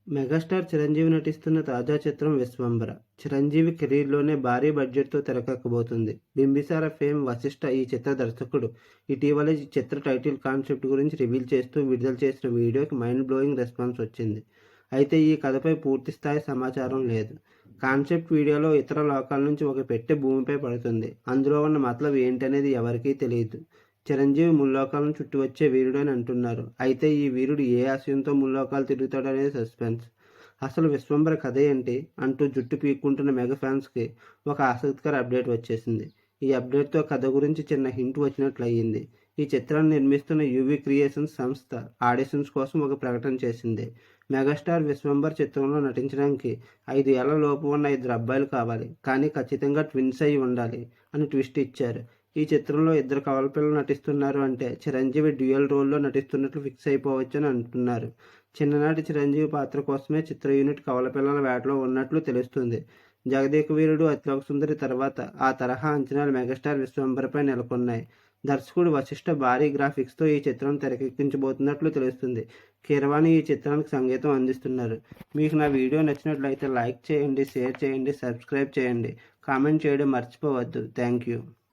Megastar Chiranjeevi నటిస్తున్న తాజా చిత్రం 'విశ్వంబర'. చిరంజీవి కెరీర్లోనే భారీ బడ్జెట్తో తెరకెక్కబోతుంది. 'బింబిసార' ఫేమ్ వశిష్ఠ ఈ చిత్ర దర్శకుడు ఇటీవలే ఈ చిత్ర టైటిల్ కాన్సెప్ట్ గురించి రివీల్ చేస్తూ విడుదల చేసిన వీడియోకి మైండ్ బ్లోయింగ్ రెస్పాన్స్ వచ్చింది. అయితే ఈ కథపై పూర్తి స్థాయి సమాచారం లేదు. కాన్సెప్ట్ వీడియోలో ఇతర లోకాల నుంచి ఒక పెట్టె భూమిపై పడుతుంది. అందులో ఉన్న మతలబ్ ఏంటనేది ఎవరికీ తెలియదు. చిరంజీవి ముల్లోకాలను చుట్టువచ్చే వీరుడు అని అంటున్నారు. అయితే ఈ వీరుడు ఏ ఆశయంతో ముల్లోకాలు తిరుగుతాడనేది సస్పెన్స్. అసలు 'విశ్వంబర' కథ ఏంటి అంటూ జుట్టు పీక్కుంటున్న మెగా ఫ్యాన్స్కి ఒక ఆసక్తికర అప్డేట్ వచ్చేసింది. ఈ అప్డేట్తో కథ గురించి చిన్న హింట్ వచ్చినట్లు అయ్యింది. ఈ చిత్రాన్ని నిర్మిస్తున్న యూవీ క్రియేషన్స్ సంస్థ ఆడిషన్స్ కోసం ఒక ప్రకటన చేసింది. మెగాస్టార్ 'విశ్వంబర్' చిత్రంలో నటించడానికి 5 ఏళ్ల లోపు ఉన్న 2 అబ్బాయిలు కావాలి, కానీ ఖచ్చితంగా ట్విన్స్ అయి ఉండాలి అని ట్విస్ట్ ఇచ్చారు. ఈ చిత్రంలో 2 కవల పిల్లలు నటిస్తున్నారు అంటే చిరంజీవి డ్యూయల్ రోల్లో నటిస్తున్నట్లు ఫిక్స్ అయిపోవచ్చని అంటున్నారు. చిన్ననాటి చిరంజీవి పాత్ర కోసమే చిత్ర యూనిట్ కవల పిల్లల వేటలో ఉన్నట్లు తెలుస్తుంది. 'జగదేక వీరుడు', 'అతిలోక సుందరి' తర్వాత ఆ తరహా అంచనాలు మెగాస్టార్ 'విశ్వంబర'పై నెలకొన్నాయి. దర్శకుడు వశిష్ఠ భారీ గ్రాఫిక్స్తో ఈ చిత్రం తెరకెక్కించబోతున్నట్లు తెలుస్తుంది. కీరవాణి ఈ చిత్రానికి సంగీతం అందిస్తున్నారు. మీకు నా వీడియో నచ్చినట్లయితే లైక్ చేయండి, షేర్ చేయండి, సబ్స్క్రైబ్ చేయండి, కామెంట్ చేయడం మర్చిపోవద్దు. Thank you.